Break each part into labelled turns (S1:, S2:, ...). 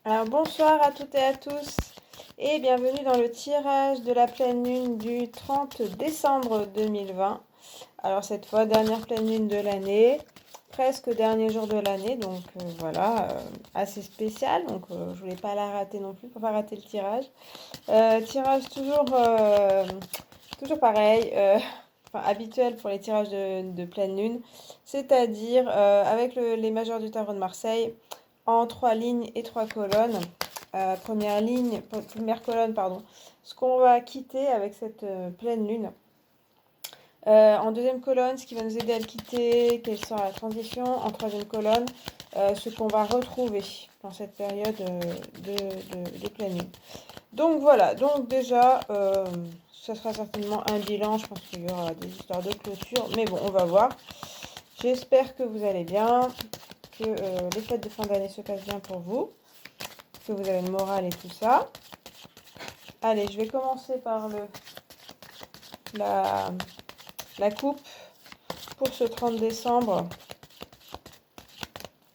S1: Alors bonsoir à toutes et à tous et bienvenue dans le tirage de la pleine lune du 30 décembre 2020. Alors cette fois, dernière pleine lune de l'année, presque dernier jour de l'année, donc voilà, assez spécial, donc je voulais pas la rater non plus pour pas rater le tirage. Tirage toujours pareil, enfin, habituel pour les tirages de pleine lune, c'est-à-dire avec les majeurs du tarot de Marseille en 3 lignes et 3 colonnes. Première colonne, pardon, ce qu'on va quitter avec cette pleine lune. En deuxième colonne, ce qui va nous aider à le quitter, quelle sera la transition. En troisième colonne, ce qu'on va retrouver dans cette période de pleine lune. Donc voilà, donc déjà, ce sera certainement un bilan. Je pense qu'il y aura des histoires de clôture, mais bon, on va voir. J'espère que vous allez bien, que les fêtes de fin d'année se passent bien pour vous, que vous avez le moral et tout ça. Allez, je vais commencer par la coupe pour ce 30 décembre,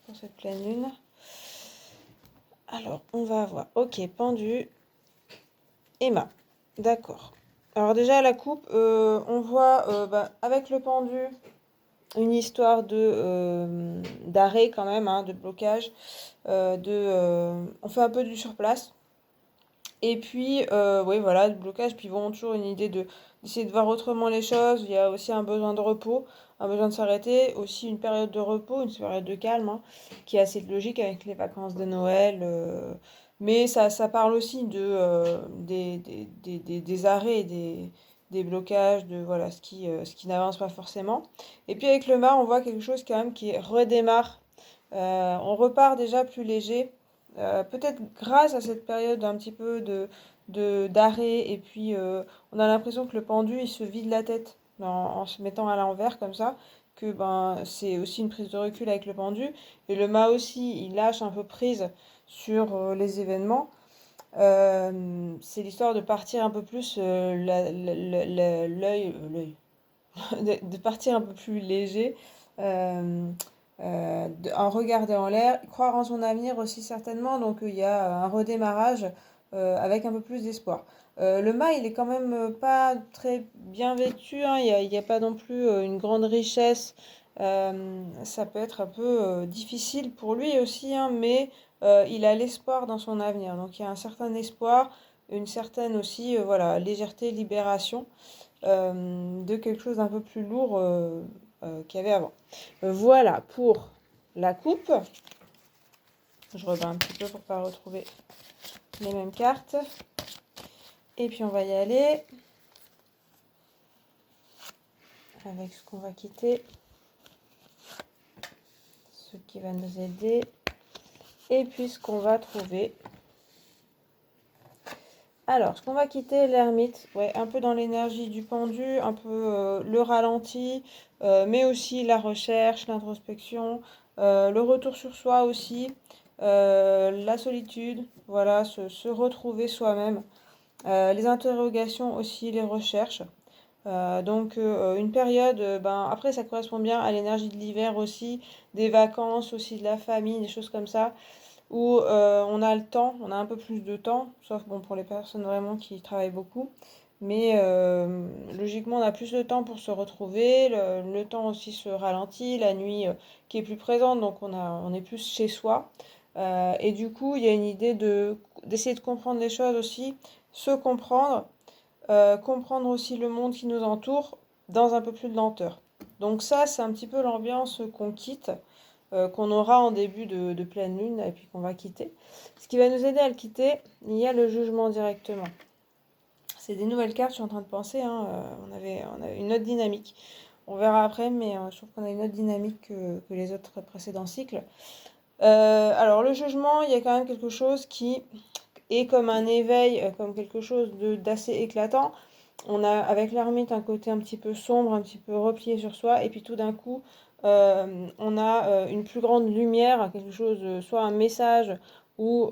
S1: pour cette pleine lune. Alors, on va voir. Ok, pendu. Emma. D'accord. Alors déjà, la coupe, on voit avec le pendu une histoire d'arrêt quand même, hein, de blocage. On fait un peu du surplace. Et puis, oui, voilà, le blocage. Puis bon, toujours une idée d'essayer de voir autrement les choses. Il y a aussi un besoin de repos, un besoin de s'arrêter. Aussi une période de repos, une période de calme, hein, qui est assez logique avec les vacances de Noël. Mais ça parle aussi des arrêts, des blocages, de voilà, ce qui n'avance pas forcément. Et puis avec le mât, on voit quelque chose quand même qui redémarre. On repart déjà plus léger. Peut-être grâce à cette période un petit peu d'arrêt et puis on a l'impression que le pendu il se vide la tête en se mettant à l'envers comme ça, que ben c'est aussi une prise de recul avec le pendu, et le mât aussi il lâche un peu prise sur les événements. C'est l'histoire de partir un peu plus l'œil de partir un peu plus léger, en regarder en l'air, croire en son avenir aussi certainement. Donc il y a un redémarrage avec un peu plus d'espoir. Le mât, il est quand même pas très bien vêtu, hein. Il y a pas non plus une grande richesse. Ça peut être un peu difficile pour lui aussi, hein, mais il a l'espoir dans son avenir. Donc il y a un certain espoir, une certaine aussi voilà, légèreté, libération de quelque chose d'un peu plus lourd qu'il y avait avant. Voilà pour la coupe. Je rebats un petit peu pour ne pas retrouver les mêmes cartes. Et puis on va y aller avec ce qu'on va quitter, ce qui va nous aider, et puis ce qu'on va trouver. Alors, ce qu'on va quitter, l'ermite, ouais, un peu dans l'énergie du pendu, un peu le ralenti, mais aussi la recherche, l'introspection, le retour sur soi aussi, la solitude, voilà, se retrouver soi-même, les interrogations aussi, les recherches. Donc une période, ben, après ça correspond bien à l'énergie de l'hiver aussi, des vacances aussi, de la famille, des choses comme ça, où on a le temps, on a un peu plus de temps, sauf bon pour les personnes vraiment qui travaillent beaucoup. Mais logiquement, on a plus de temps pour se retrouver, le temps aussi se ralentit, la nuit qui est plus présente, donc on est plus chez soi. Et du coup, il y a une idée d'essayer de comprendre les choses aussi, se comprendre, comprendre aussi le monde qui nous entoure dans un peu plus de lenteur. Donc ça, c'est un petit peu l'ambiance qu'on quitte, qu'on aura en début de pleine lune et puis qu'on va quitter. Ce qui va nous aider à le quitter, il y a le jugement directement. C'est des nouvelles cartes, je suis en train de penser, hein, on avait une autre dynamique. On verra après, mais je trouve qu'on a une autre dynamique que les autres précédents cycles. Alors le jugement, il y a quand même quelque chose qui est comme un éveil, comme quelque chose d'assez éclatant. On a avec l'ermite un côté un petit peu sombre, un petit peu replié sur soi, et puis tout d'un coup, on a une plus grande lumière, quelque chose, soit un message ou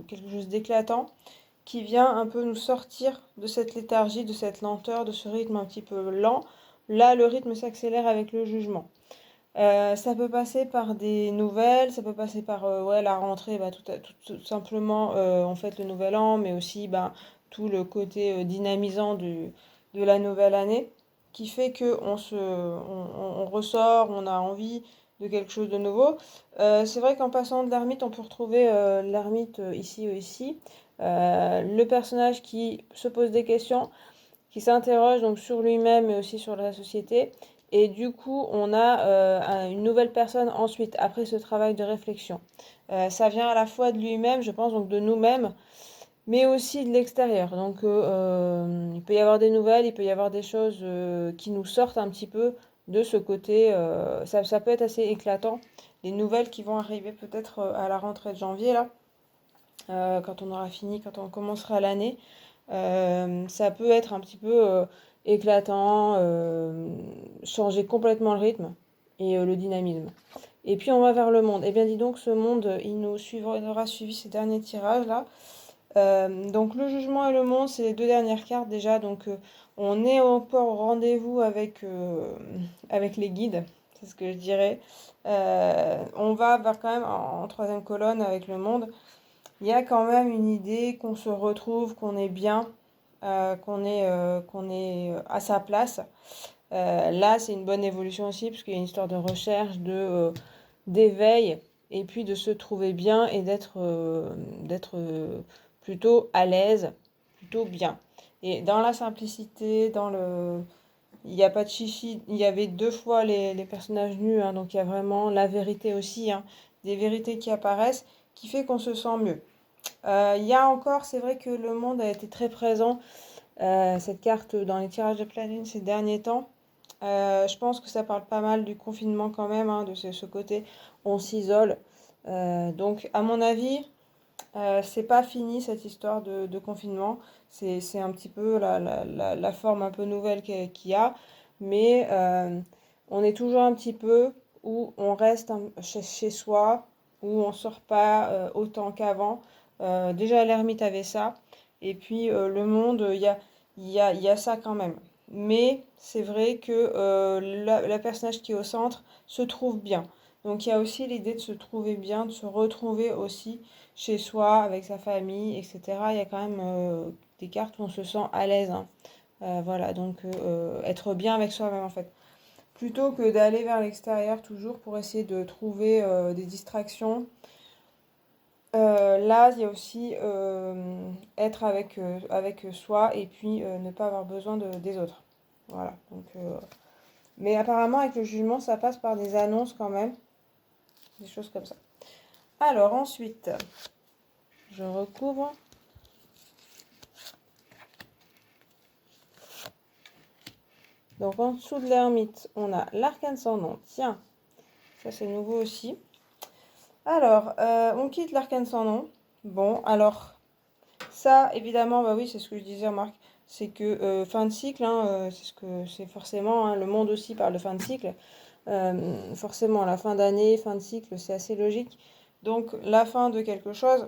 S1: quelque chose d'éclatant, qui vient un peu nous sortir de cette léthargie, de cette lenteur, de ce rythme un petit peu lent. Là, le rythme s'accélère avec le jugement. Ça peut passer par des nouvelles, ça peut passer par ouais, la rentrée, bah, tout simplement on fête le nouvel an, mais aussi bah, tout le côté dynamisant de la nouvelle année qui fait que on ressort, on a envie de quelque chose de nouveau. C'est vrai qu'en passant de l'ermite, on peut retrouver l'ermite ici aussi. Le personnage qui se pose des questions, qui s'interroge donc sur lui-même mais aussi sur la société. Et du coup, on a une nouvelle personne ensuite, après ce travail de réflexion. Ça vient à la fois de lui-même, je pense, donc de nous-mêmes, mais aussi de l'extérieur. Donc, il peut y avoir des nouvelles, il peut y avoir des choses qui nous sortent un petit peu de ce côté. Ça peut être assez éclatant. Les nouvelles qui vont arriver peut-être à la rentrée de janvier, là, quand on aura fini, quand on commencera l'année. Ça peut être un petit peu éclatant, changer complètement le rythme et le dynamisme. Et puis on va vers le monde. Eh bien dis donc, ce monde, il aura suivi ces derniers tirages là. Donc le jugement et le monde, c'est les deux dernières cartes déjà. Donc on est encore au rendez-vous avec les guides, c'est ce que je dirais. On va vers quand même en troisième colonne avec le monde. Il y a quand même une idée qu'on se retrouve, qu'on est bien, qu'on est à sa place. Là, c'est une bonne évolution aussi, parce qu'il y a une histoire de recherche, d'éveil, et puis de se trouver bien et d'être plutôt à l'aise, plutôt bien. Et dans la simplicité, il n'y a pas de chichi. Il y avait deux fois les personnages nus, hein, donc il y a vraiment la vérité aussi, hein, des vérités qui apparaissent, qui fait qu'on se sent mieux. Il y a encore, c'est vrai que le monde a été très présent, cette carte dans les tirages de pleine lune ces derniers temps. Je pense que ça parle pas mal du confinement quand même, hein, de ce côté on s'isole. Donc à mon avis, c'est pas fini cette histoire de confinement. C'est un petit peu la forme un peu nouvelle qu'il y a, mais on est toujours un petit peu où on reste chez soi, où on sort pas autant qu'avant. Déjà l'ermite avait ça, et puis le monde, il y a ça quand même. Mais c'est vrai que la personnage qui est au centre se trouve bien. Donc il y a aussi l'idée de se trouver bien, de se retrouver aussi chez soi, avec sa famille, etc. Il y a quand même des cartes où on se sent à l'aise, hein. Voilà, donc être bien avec soi-même en fait. Plutôt que d'aller vers l'extérieur toujours pour essayer de trouver des distractions. Là, il y a aussi être avec soi et puis ne pas avoir besoin des autres. Voilà. Donc, mais apparemment, avec le jugement, ça passe par des annonces quand même, des choses comme ça. Alors ensuite, je recouvre. Donc en dessous de l'ermite, on a l'arcane sans nom. Tiens, ça c'est nouveau aussi. Alors, on quitte l'arcane sans nom. Bon, alors, ça, évidemment, bah oui, c'est ce que je disais, Marc. C'est que fin de cycle, hein, c'est ce que c'est forcément, hein, le monde aussi parle de fin de cycle. Forcément, la fin d'année, fin de cycle, c'est assez logique. Donc, la fin de quelque chose.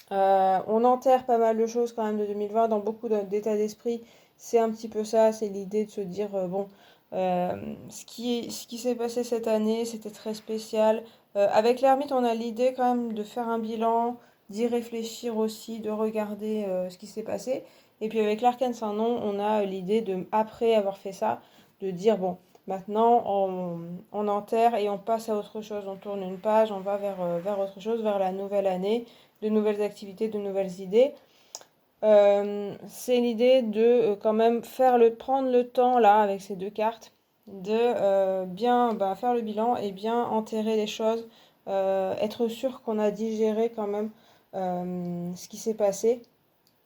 S1: On enterre pas mal de choses quand même de 2020 dans beaucoup d'états d'esprit. C'est un petit peu ça, c'est l'idée de se dire, bon, ce qui s'est passé cette année, c'était très spécial. Avec l'ermite, on a l'idée quand même de faire un bilan, d'y réfléchir aussi, de regarder ce qui s'est passé. Et puis avec l'arcane sans nom, on a l'idée de, après avoir fait ça, de dire, bon, maintenant on enterre et on passe à autre chose, on tourne une page, on va vers autre chose, vers la nouvelle année, de nouvelles activités, de nouvelles idées. C'est l'idée de quand même prendre le temps là avec ces deux cartes de bien faire le bilan et bien enterrer les choses, être sûr qu'on a digéré quand même ce qui s'est passé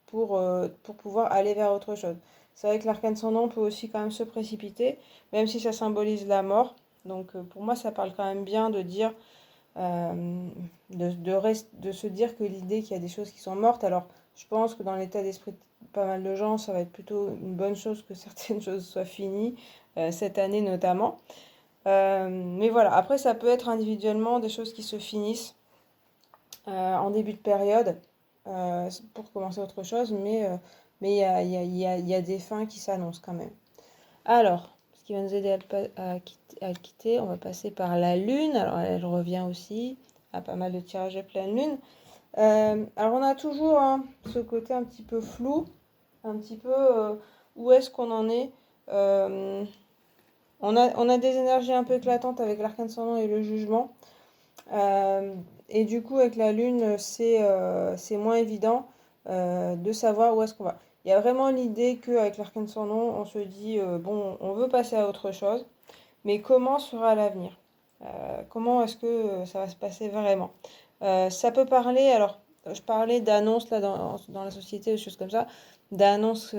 S1: pour pouvoir aller vers autre chose. C'est vrai que l'arcane sans nom peut aussi quand même se précipiter, même si ça symbolise la mort. Donc pour moi ça parle quand même bien de dire euh, de se dire que l'idée qu'il y a des choses qui sont mortes, alors je pense que dans l'état d'esprit de pas mal de gens, ça va être plutôt une bonne chose que certaines choses soient finies, cette année notamment. Mais voilà, après ça peut être individuellement des choses qui se finissent en début de période pour commencer autre chose, mais il y a des fins qui s'annoncent quand même. Alors, ce qui va nous aider à le quitter. On va passer par la lune. Alors elle revient aussi à pas mal de tirages de pleine lune. Alors on a toujours ce côté un petit peu flou, un petit peu où est-ce qu'on en est. On a des énergies un peu éclatantes avec l'arcane sans nom et le jugement. Et du coup, avec la lune, c'est moins évident de savoir où est-ce qu'on va. Il y a vraiment l'idée qu'avec l'arcane sans nom, on se dit, bon, on veut passer à autre chose, mais comment sera l'avenir? Comment est-ce que ça va se passer vraiment? Ça peut parler, alors, je parlais d'annonces là dans la société, des choses comme ça, d'annonces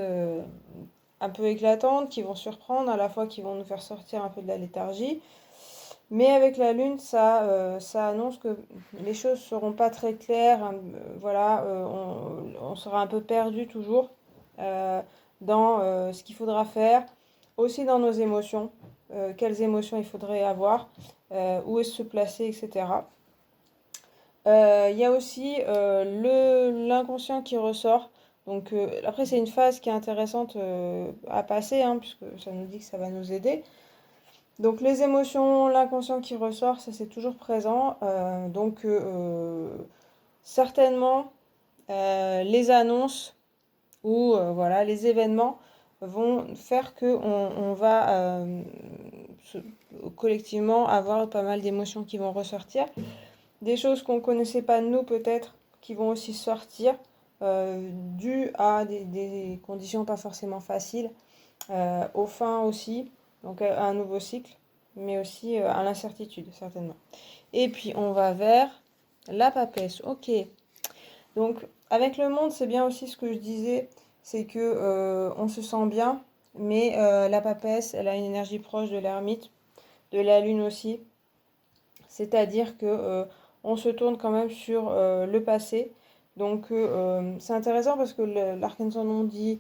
S1: un peu éclatantes qui vont surprendre, à la fois qui vont nous faire sortir un peu de la léthargie. Mais avec la lune, ça annonce que les choses seront pas très claires, hein, voilà, on sera un peu perdu toujours euh, dans ce qu'il faudra faire, aussi dans nos émotions, quelles émotions il faudrait avoir, où est-ce se placer, etc. Il y a aussi l'inconscient qui ressort. Donc après, c'est une phase qui est intéressante à passer, hein, puisque ça nous dit que ça va nous aider. Donc les émotions, l'inconscient qui ressort, ça c'est toujours présent. Certainement, les annonces ou voilà, les événements vont faire que on va se- collectivement avoir pas mal d'émotions qui vont ressortir. Des choses qu'on ne connaissait pas de nous peut-être, qui vont aussi sortir, dues à des conditions pas forcément faciles, aux fins aussi, donc à un nouveau cycle, mais aussi à l'incertitude, certainement. Et puis on va vers la papesse. Ok. Donc avec le monde, c'est bien aussi ce que je disais, c'est que on se sent bien, mais la papesse, elle a une énergie proche de l'ermite, de la lune aussi. C'est-à-dire que on se tourne quand même sur le passé. Donc c'est intéressant parce que l'arcane sans nom dit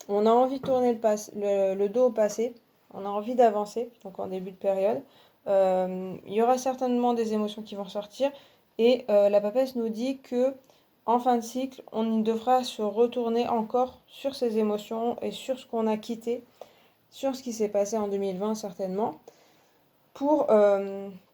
S1: on a envie de tourner le dos au passé, on a envie d'avancer, donc en début de période. Il y aura certainement des émotions qui vont sortir et la papesse nous dit que en fin de cycle, on devra se retourner encore sur ces émotions et sur ce qu'on a quitté, sur ce qui s'est passé en 2020 certainement, pour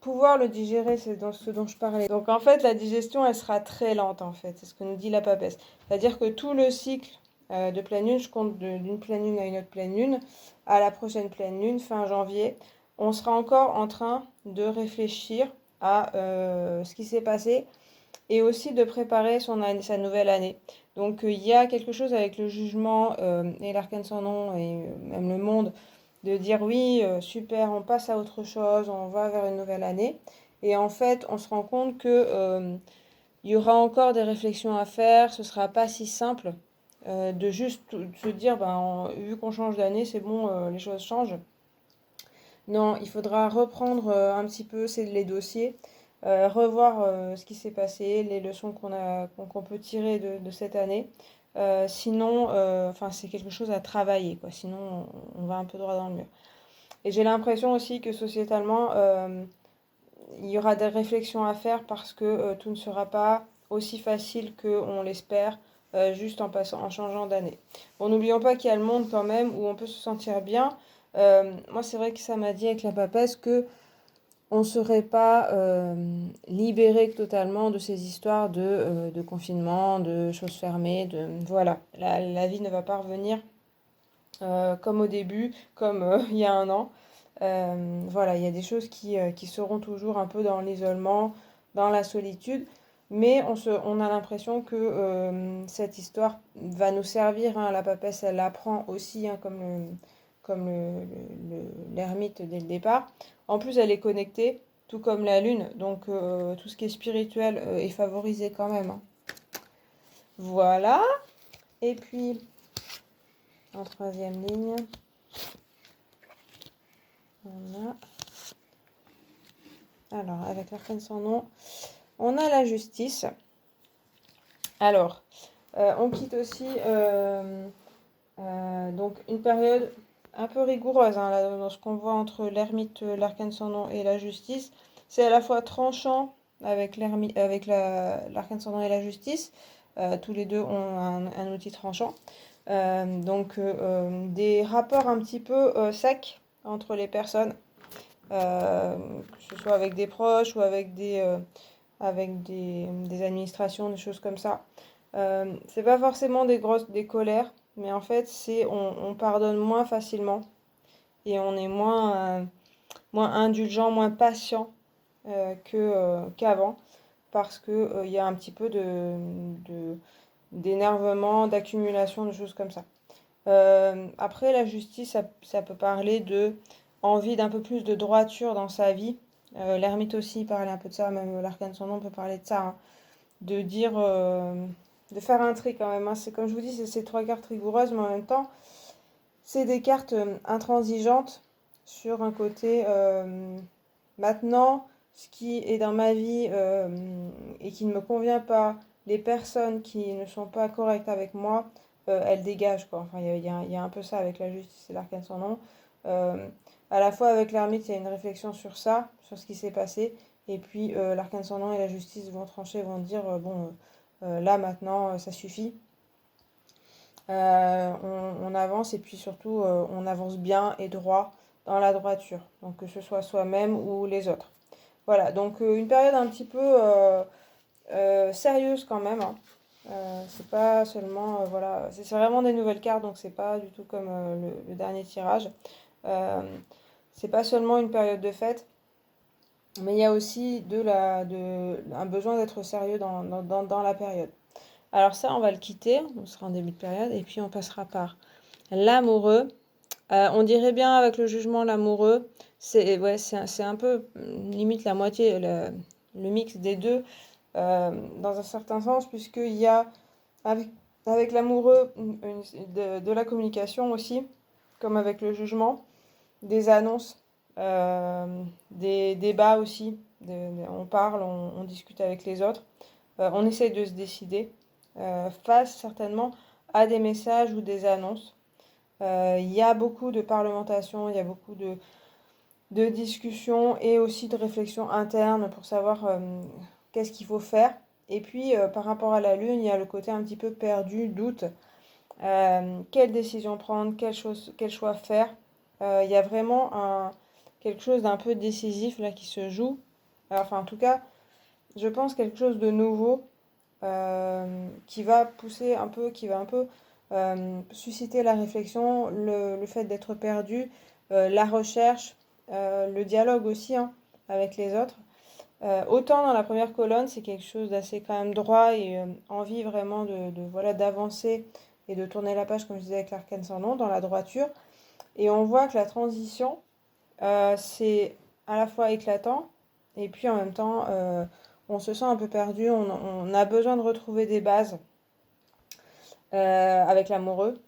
S1: pouvoir le digérer, c'est dans ce dont je parlais. Donc en fait, la digestion, elle sera très lente en fait, c'est ce que nous dit la papesse. C'est-à-dire que tout le cycle de pleine lune, je compte d'une pleine lune à une autre pleine lune, à la prochaine pleine lune, fin janvier, on sera encore en train de réfléchir à ce qui s'est passé et aussi de préparer sa nouvelle année. Donc il y a quelque chose avec le jugement et l'arcane sans nom et même le monde de dire oui, super, on passe à autre chose, on va vers une nouvelle année. Et en fait, on se rend compte que il y aura encore des réflexions à faire, ce sera pas si simple de juste se dire, ben, vu qu'on change d'année, c'est bon, les choses changent. Non, il faudra reprendre un petit peu les dossiers, revoir ce qui s'est passé, les leçons qu'on peut tirer de cette année. Sinon, enfin, c'est quelque chose à travailler, quoi. Sinon, on va un peu droit dans le mur. Et j'ai l'impression aussi que sociétalement, il y aura des réflexions à faire parce que tout ne sera pas aussi facile qu'on l'espère, juste en changeant d'année. Bon, n'oublions pas qu'il y a le monde quand même où on peut se sentir bien. Moi, c'est vrai que ça m'a dit avec la papesse que on ne serait pas libéré totalement de ces histoires de confinement, de choses fermées, voilà, la vie ne va pas revenir comme au début, comme il y a un an. Voilà, il y a des choses qui seront toujours un peu dans l'isolement, dans la solitude, mais on a l'impression que cette histoire va nous servir, hein. La papesse, elle l'apprend aussi, hein, l'ermite dès le départ. En plus, elle est connectée, tout comme la lune, donc tout ce qui est spirituel est favorisé quand même, hein. Voilà, et puis en troisième ligne, on a... Alors, avec l'arcane sans nom, on a la justice. Alors, on quitte aussi donc une période un peu rigoureuse, hein, là, dans ce qu'on voit entre l'ermite, l'arcane sans nom et la justice. C'est à la fois tranchant avec l'arcane sans nom et la justice. Tous les deux ont un outil tranchant. Donc des rapports un petit peu secs entre les personnes, que ce soit avec des proches ou avec des administrations, des choses comme ça. C'est pas forcément des colères, mais en fait, on pardonne moins facilement et on est moins indulgent, moins patient qu'avant, parce que, il y a un petit peu d'énervement, d'accumulation, de choses comme ça. Après, la justice, ça peut parler de envie d'un peu plus de droiture dans sa vie. L'ermite aussi parlait un peu de ça, même l'arcane son nom peut parler de ça, hein. De dire, de faire un tri quand même, hein. C'est comme je vous dis, c'est ces trois cartes rigoureuses, mais en même temps, c'est des cartes intransigeantes sur un côté maintenant, ce qui est dans ma vie et qui ne me convient pas, les personnes qui ne sont pas correctes avec moi, elles dégagent quoi. Enfin, il y a un peu ça avec la justice et l'arcane sans nom. Euh, à la fois avec l'ermite, il y a une réflexion sur ça, sur ce qui s'est passé. Et puis l'arcane sans nom et la justice vont trancher, vont dire bon, là maintenant, ça suffit. On avance et puis surtout on avance bien et droit dans la droiture, donc que ce soit soi-même ou les autres. Voilà, donc une période un petit peu sérieuse quand même, hein. C'est pas seulement, voilà, c'est vraiment des nouvelles cartes, donc c'est pas du tout comme le dernier tirage. Euh, c'est pas seulement une période de fête, mais il y a aussi un besoin d'être sérieux dans la période. Alors ça, on va le quitter, on sera en début de période, et puis on passera par l'amoureux. On dirait bien avec le jugement, l'amoureux, c'est un peu limite la moitié, le mix des deux, dans un certain sens, puisqu'il y a avec, avec l'amoureux de la communication aussi, comme avec le jugement, des annonces, des débats aussi, on parle, on discute avec les autres, on essaye de se décider face certainement à des messages ou des annonces. Il y a beaucoup de parlementation, il y a beaucoup de discussions et aussi de réflexions internes pour savoir qu'est-ce qu'il faut faire. Et puis par rapport à la Lune, il y a le côté un petit peu perdu, doute. Quelle décision prendre, quel choix faire. Il y a vraiment quelque chose d'un peu décisif là qui se joue. Alors, enfin, en tout cas, je pense quelque chose de nouveau qui va pousser un peu, qui va un peu susciter la réflexion, le fait d'être perdu, la recherche, le dialogue aussi hein, avec les autres. Autant dans la première colonne, c'est quelque chose d'assez quand même droit et envie vraiment voilà, d'avancer et de tourner la page, comme je disais avec l'arcane sans nom, dans la droiture. Et on voit que la transition, c'est à la fois éclatant et puis en même temps, on se sent un peu perdu, on a besoin de retrouver des bases avec l'amoureux,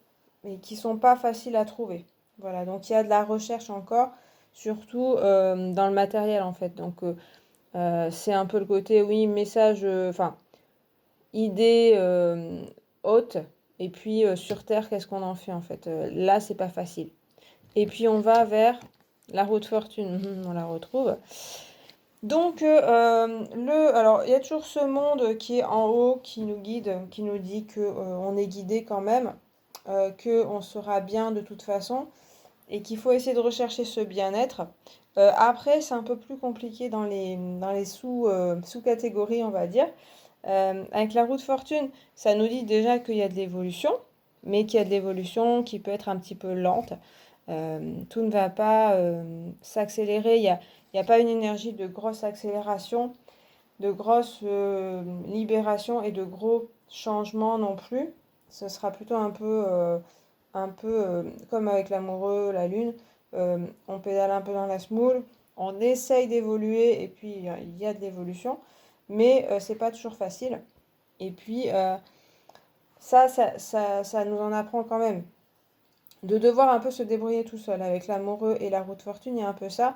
S1: mais qui sont pas faciles à trouver. Voilà, donc il y a de la recherche encore, surtout dans le matériel en fait. Donc c'est un peu le côté, oui, message, enfin, idée haute, et puis sur Terre, qu'est-ce qu'on en fait en fait. Là, c'est pas facile. Et puis on va vers la roue de fortune, on la retrouve. Donc, alors, il y a toujours ce monde qui est en haut, qui nous guide, qui nous dit que on est guidé quand même, que on sera bien de toute façon, et qu'il faut essayer de rechercher ce bien-être. Après, c'est un peu plus compliqué dans les sous-catégories, on va dire. Avec la roue de fortune, ça nous dit déjà qu'il y a de l'évolution, mais qu'il y a de l'évolution qui peut être un petit peu lente. Tout ne va pas s'accélérer. Il y a pas une énergie de grosse accélération, de grosse libération et de gros changements non plus. Ce sera plutôt un peu comme avec l'amoureux, la lune. On pédale un peu dans la smoule, on essaye d'évoluer et puis il y a de l'évolution, mais c'est pas toujours facile. Et puis ça nous en apprend quand même de devoir un peu se débrouiller tout seul. Avec l'amoureux et la roue de fortune, il y a un peu ça.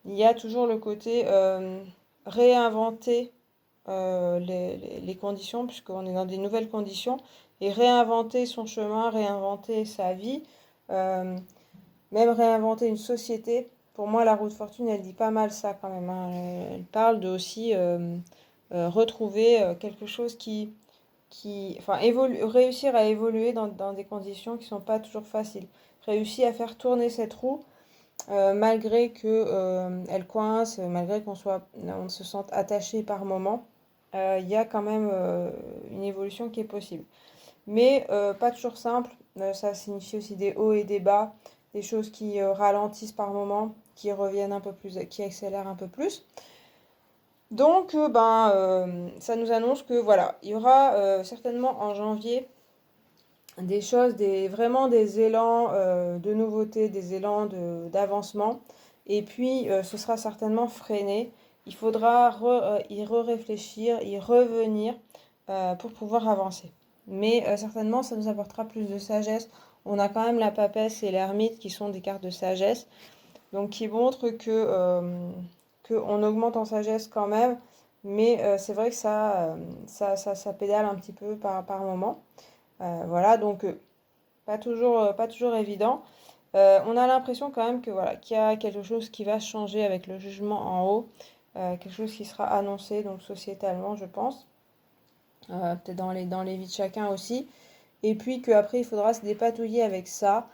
S1: Il y a toujours le côté réinventer les conditions, puisqu'on est dans des nouvelles conditions, et réinventer son chemin, réinventer sa vie, euh, même réinventer une société. Pour moi, la roue de fortune, elle dit pas mal ça quand même, hein. Elle parle de aussi retrouver quelque chose enfin, réussir à évoluer dans des conditions qui sont pas toujours faciles. Réussir à faire tourner cette roue malgré que elle coince, malgré on se sente attaché par moment, il y a quand même une évolution qui est possible. Mais pas toujours simple, ça signifie aussi des hauts et des bas, des choses qui ralentissent par moment, qui reviennent un peu plus, qui accélèrent un peu plus. Donc, ça nous annonce que voilà, il y aura certainement en janvier des choses, vraiment des élans de nouveauté, des élans d'avancement. Et puis, ce sera certainement freiné. Il faudra y réfléchir y revenir pour pouvoir avancer. Mais certainement, ça nous apportera plus de sagesse. On a quand même la papesse et l'ermite qui sont des cartes de sagesse, donc qui montrent que on augmente en sagesse quand même. Mais c'est vrai que ça pédale un petit peu par moment. Voilà, donc pas toujours évident. On a l'impression quand même que voilà, qu'il y a quelque chose qui va changer avec le jugement en haut, quelque chose qui sera annoncé donc sociétalement, je pense, peut-être dans les vies de chacun aussi. Et puis qu'après, il faudra se dépatouiller avec ça,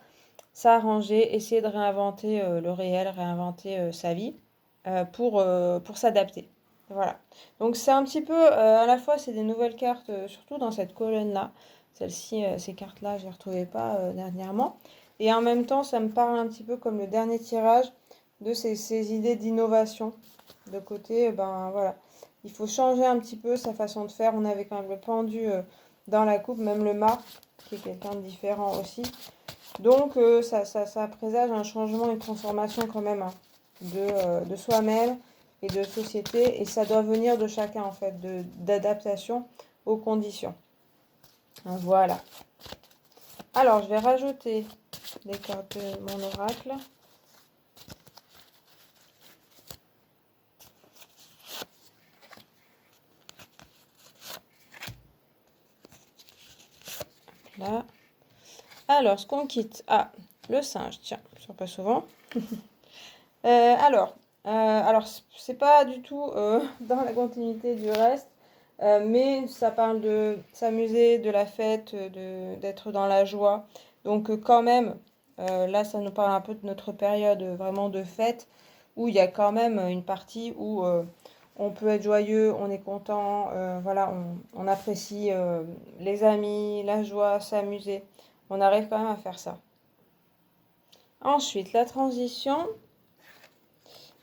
S1: s'arranger, essayer de réinventer le réel, réinventer sa vie pour s'adapter. Voilà. Donc c'est un petit peu, à la fois, c'est des nouvelles cartes, surtout dans cette colonne-là. Celle-ci, ces cartes-là, je ne les retrouvais pas dernièrement. Et en même temps, ça me parle un petit peu comme le dernier tirage de ces idées d'innovation. De côté, ben voilà, il faut changer un petit peu sa façon de faire. On avait quand même le pendu dans la coupe, même le mât, qui est quelqu'un de différent aussi. Donc ça présage un changement, une transformation quand même hein, de soi-même et de société. Et ça doit venir de chacun en fait, d'adaptation aux conditions. Voilà. Alors je vais rajouter les cartes de mon oracle. Là. Alors, ce qu'on quitte. Ah, le singe, tiens, ça sort pas souvent. Alors, c'est pas du tout dans la continuité du reste, mais ça parle de s'amuser, de la fête, d'être dans la joie. Donc, quand même, là, ça nous parle un peu de notre période vraiment de fête, où il y a quand même une partie où on peut être joyeux, on est content, voilà, on apprécie les amis, la joie, s'amuser. On arrive quand même à faire ça. Ensuite, la transition.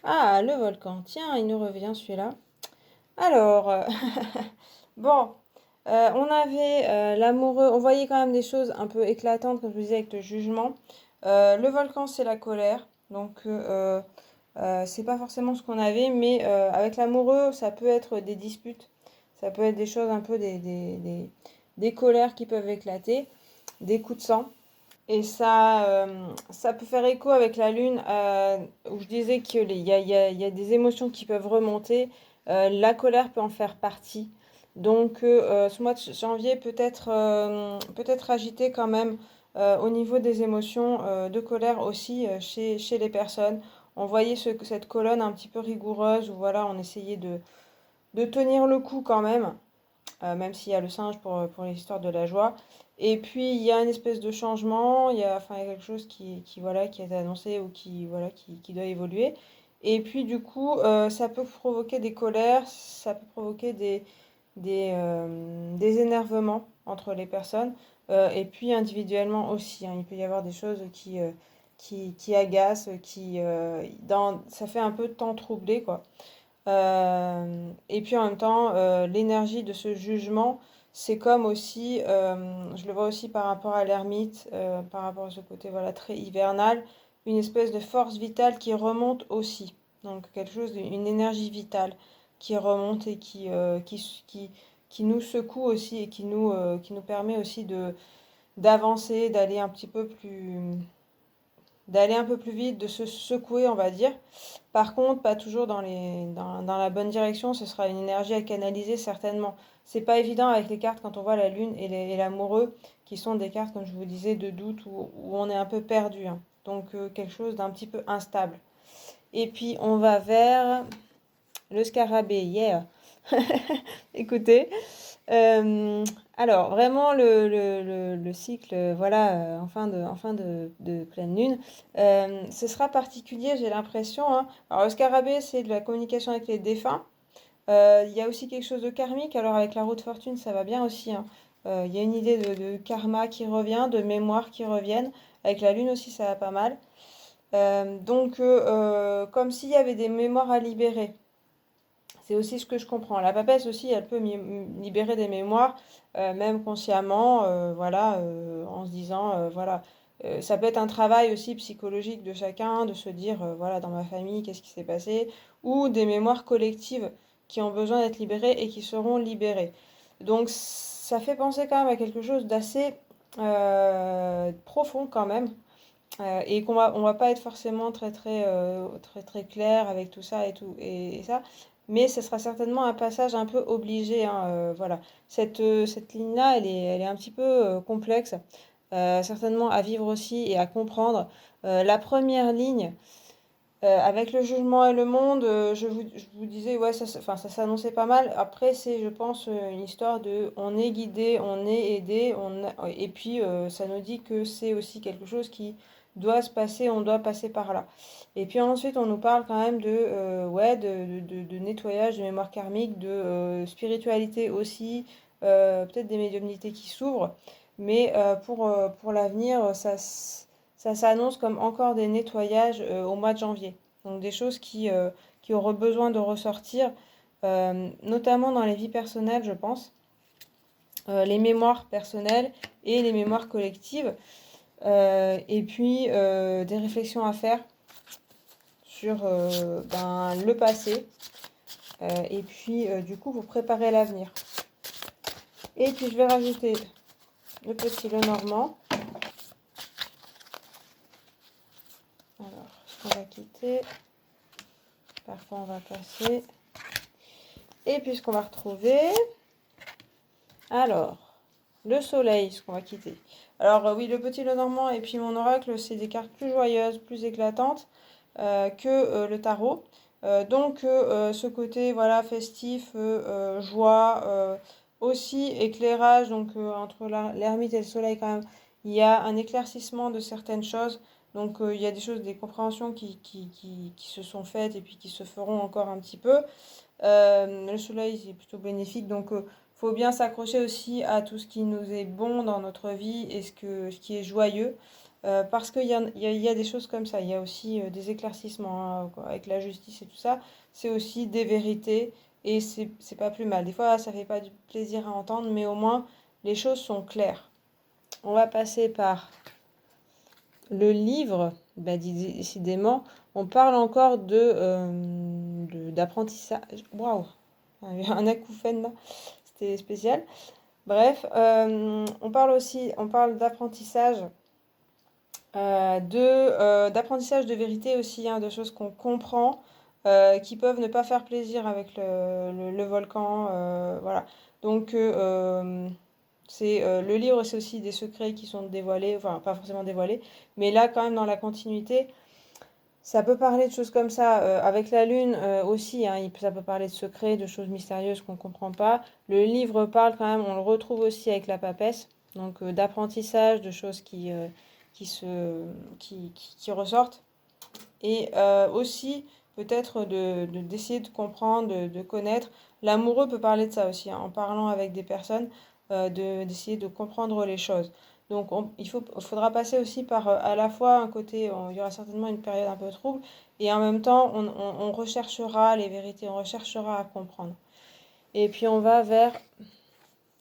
S1: Ah, le volcan. Tiens, il nous revient celui-là. Alors, bon, on avait l'amoureux. On voyait quand même des choses un peu éclatantes, comme je vous disais, avec le jugement. Le volcan, c'est la colère. Donc, c'est pas forcément ce qu'on avait, mais avec l'amoureux, ça peut être des disputes. Ça peut être des choses un peu des colères qui peuvent éclater, des coups de sang. Et ça peut faire écho avec la lune, où je disais il y a des émotions qui peuvent remonter. La colère peut en faire partie. Donc, ce mois de janvier peut être agité quand même au niveau des émotions de colère aussi chez les personnes. On voyait cette colonne un petit peu rigoureuse où voilà, on essayait de tenir le coup quand même s'il y a le singe pour l'histoire de la joie. Et puis il y a une espèce de changement, il y a quelque chose voilà, qui est annoncé ou qui doit évoluer. Et puis du coup, ça peut provoquer des colères, ça peut provoquer des énervements entre les personnes. Et puis individuellement aussi, hein, il peut y avoir des choses qui agacent, ça fait un peu de temps troublé, quoi. Et puis en même temps, l'énergie de ce jugement, c'est comme aussi, je le vois aussi par rapport à l'ermite, par rapport à ce côté voilà, très hivernal, une espèce de force vitale qui remonte aussi. Donc quelque chose, une énergie vitale qui remonte et qui nous secoue aussi et qui nous permet aussi d'avancer, d'aller un peu plus vite, de se secouer, on va dire. Par contre, pas toujours dans la bonne direction, ce sera une énergie à canaliser certainement. C'est pas évident avec les cartes quand on voit la lune et l'amoureux, qui sont des cartes, comme je vous disais, de doute où on est un peu perdu, hein. Donc quelque chose d'un petit peu instable. Et puis on va vers le scarabée, yeah. Écoutez, Euh, alors, vraiment, le cycle, voilà, en fin de pleine lune, ce sera particulier, j'ai l'impression, hein. Alors, le scarabée, c'est de la communication avec les défunts. Il y a aussi quelque chose de karmique. Alors, avec la roue de fortune, ça va bien aussi, hein. Il y a une idée de karma qui revient, de mémoire qui reviennent. Avec la lune aussi, ça va pas mal. Comme s'il y avait des mémoires à libérer. C'est aussi ce que je comprends. La papesse aussi, elle peut libérer des mémoires, même consciemment, voilà, en se disant, voilà, ça peut être un travail aussi psychologique de chacun, de se dire, voilà, dans ma famille, qu'est-ce qui s'est passé, ou des mémoires collectives qui ont besoin d'être libérées et qui seront libérées. Donc ça fait penser quand même à quelque chose d'assez profond quand même, et on va pas être forcément très clair avec tout ça et tout et ça, mais ce sera certainement un passage un peu obligé, hein, voilà. Cette ligne-là, elle est un petit peu complexe, certainement à vivre aussi et à comprendre. La première ligne, avec le jugement et le monde, je vous disais, ouais, enfin, ça s'annonçait pas mal. Après, c'est, je pense, une histoire de on est guidé, on est aidé, et puis ça nous dit que c'est aussi quelque chose qui doit se passer, on doit passer par là. Et puis ensuite, on nous parle quand même ouais, de nettoyage, de mémoire karmique, de spiritualité aussi, peut-être des médiumnités qui s'ouvrent. Mais pour l'avenir, ça s'annonce comme encore des nettoyages au mois de janvier. Donc des choses qui auront besoin de ressortir, notamment dans les vies personnelles, je pense, les mémoires personnelles et les mémoires collectives, et puis des réflexions à faire sur le passé, et puis du coup vous préparez l'avenir. Et puis je vais rajouter le petit Lenormand. Alors, ce qu'on va quitter, parfois on va passer. Et puis ce qu'on va retrouver, alors, le soleil, ce qu'on va quitter. Alors oui, le petit Lenormand et puis mon oracle, c'est des cartes plus joyeuses, plus éclatantes que le tarot. Ce côté voilà festif, joie, aussi éclairage, donc entre l'ermite et le soleil quand même, il y a un éclaircissement de certaines choses. Donc il y a des choses, des compréhensions qui se sont faites et puis qui se feront encore un petit peu. Le soleil, c'est plutôt bénéfique, donc faut bien s'accrocher aussi à tout ce qui nous est bon dans notre vie et ce qui est joyeux, parce qu'il y a des choses comme ça. Il y a aussi des éclaircissements, hein, quoi, avec la justice et tout ça. C'est aussi des vérités et c'est pas plus mal. Des fois, ça fait pas du plaisir à entendre, mais au moins les choses sont claires. On va passer par le livre, bah, décidément, on parle encore d'apprentissage. Waouh, un acouphène là, c'était spécial. Bref, on parle d'apprentissage, d'apprentissage de vérité aussi, hein, de choses qu'on comprend, qui peuvent ne pas faire plaisir avec le volcan, voilà. Donc, le livre, c'est aussi des secrets qui sont dévoilés, enfin pas forcément dévoilés, mais là quand même dans la continuité, ça peut parler de choses comme ça. Avec la lune aussi, hein, ça peut parler de secrets, de choses mystérieuses qu'on ne comprend pas. Le livre parle quand même, on le retrouve aussi avec la papesse, donc d'apprentissage, de choses qui, se, qui ressortent. Et aussi peut-être d'essayer de comprendre, de connaître. L'amoureux peut parler de ça aussi, hein, en parlant avec des personnes, d'essayer de comprendre les choses. Donc faudra passer aussi par à la fois un côté, il y aura certainement une période un peu trouble, et en même temps on recherchera les vérités, on recherchera à comprendre. Et puis on va vers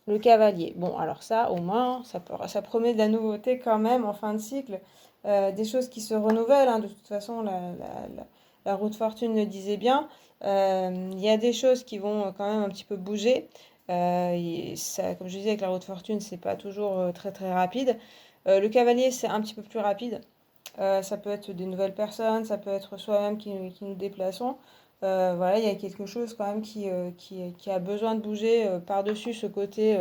S1: le cavalier. Bon, alors ça, au moins, ça promet de la nouveauté quand même en fin de cycle. Des choses qui se renouvellent, hein. De toute façon, la roue de fortune le disait bien. Il y a des choses qui vont quand même un petit peu bouger. Et ça, comme je disais, avec la roue de fortune, c'est pas toujours très très rapide. Le cavalier, c'est un petit peu plus rapide. Ça peut être des nouvelles personnes, ça peut être soi-même qui nous déplaçons. Voilà, il y a quelque chose quand même qui a besoin de bouger par-dessus ce côté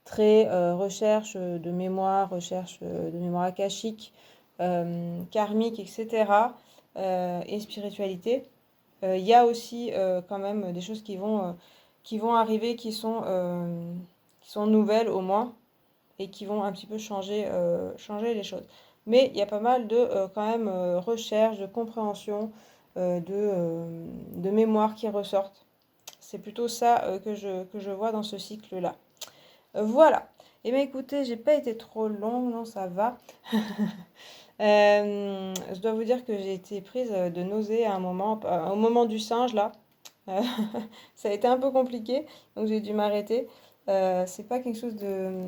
S1: très recherche de mémoire, recherche de mémoire akashique, karmique, etc. Et spiritualité. Il y a aussi quand même des choses qui vont arriver qui sont qui sont nouvelles au moins et qui vont un petit peu changer les choses. Mais il y a pas mal de quand même recherches, de compréhension, de mémoire qui ressortent. C'est plutôt ça que je vois dans ce cycle-là. Voilà. Eh bien écoutez, j'ai pas été trop longue, non, ça va. Je dois vous dire que j'ai été prise de nausées à un moment, au moment du singe là. Euh, Ça a été un peu compliqué, donc j'ai dû m'arrêter. C'est pas quelque chose de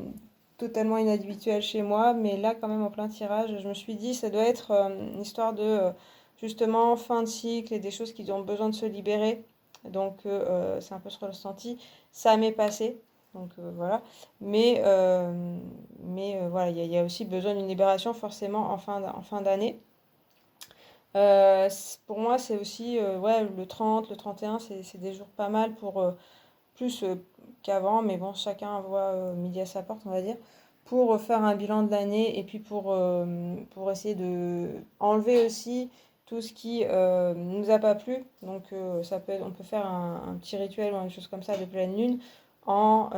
S1: totalement inhabituel chez moi, mais là quand même en plein tirage, je me suis dit ça doit être une histoire de justement fin de cycle et des choses qui ont besoin de se libérer. Donc c'est un peu ce ressenti. Ça m'est passé, donc voilà. Mais, voilà, il y a aussi besoin d'une libération forcément en fin d'année. Pour moi, c'est aussi ouais, le 30, le 31, c'est des jours pas mal pour plus qu'avant, mais bon, chacun voit midi à sa porte, on va dire, pour faire un bilan de l'année et puis pour essayer de enlever aussi tout ce qui nous a pas plu. Donc, on peut faire un petit rituel ou une chose comme ça de pleine lune en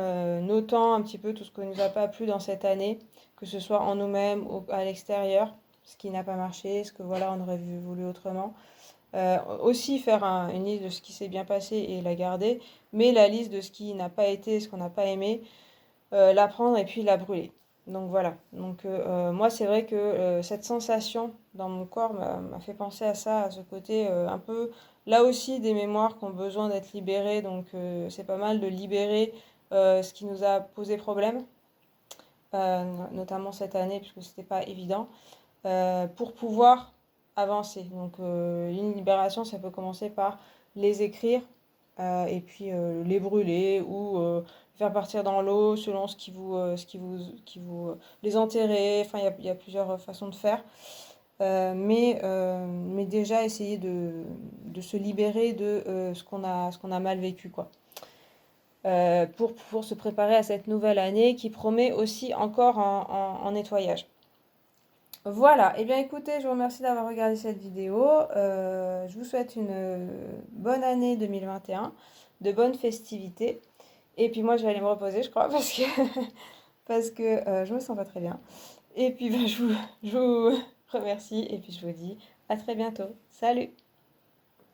S1: notant un petit peu tout ce qui ne nous a pas plu dans cette année, que ce soit en nous-mêmes ou à l'extérieur, ce qui n'a pas marché, ce que voilà, on aurait voulu autrement. Aussi faire une liste de ce qui s'est bien passé et la garder, mais la liste de ce qui n'a pas été, ce qu'on n'a pas aimé, la prendre et puis la brûler. Donc voilà. Donc moi c'est vrai que cette sensation dans mon corps m'a fait penser à ça, à ce côté un peu là aussi des mémoires qui ont besoin d'être libérées. Donc c'est pas mal de libérer ce qui nous a posé problème, notamment cette année puisque c'était pas évident pour pouvoir avancer. Donc une libération, ça peut commencer par les écrire et puis les brûler ou faire partir dans l'eau selon qui vous les enterrer. Enfin, il y a plusieurs façons de faire. Mais déjà essayer de se libérer de ce qu'on a mal vécu, quoi. Pour se préparer à cette nouvelle année qui promet aussi encore en nettoyage. Voilà, et bien écoutez, je vous remercie d'avoir regardé cette vidéo. Je vous souhaite une bonne année 2021, de bonnes festivités. Et puis moi, je vais aller me reposer, je crois, parce que je me sens pas très bien. Et puis ben, je vous remercie et puis je vous dis à très bientôt. Salut!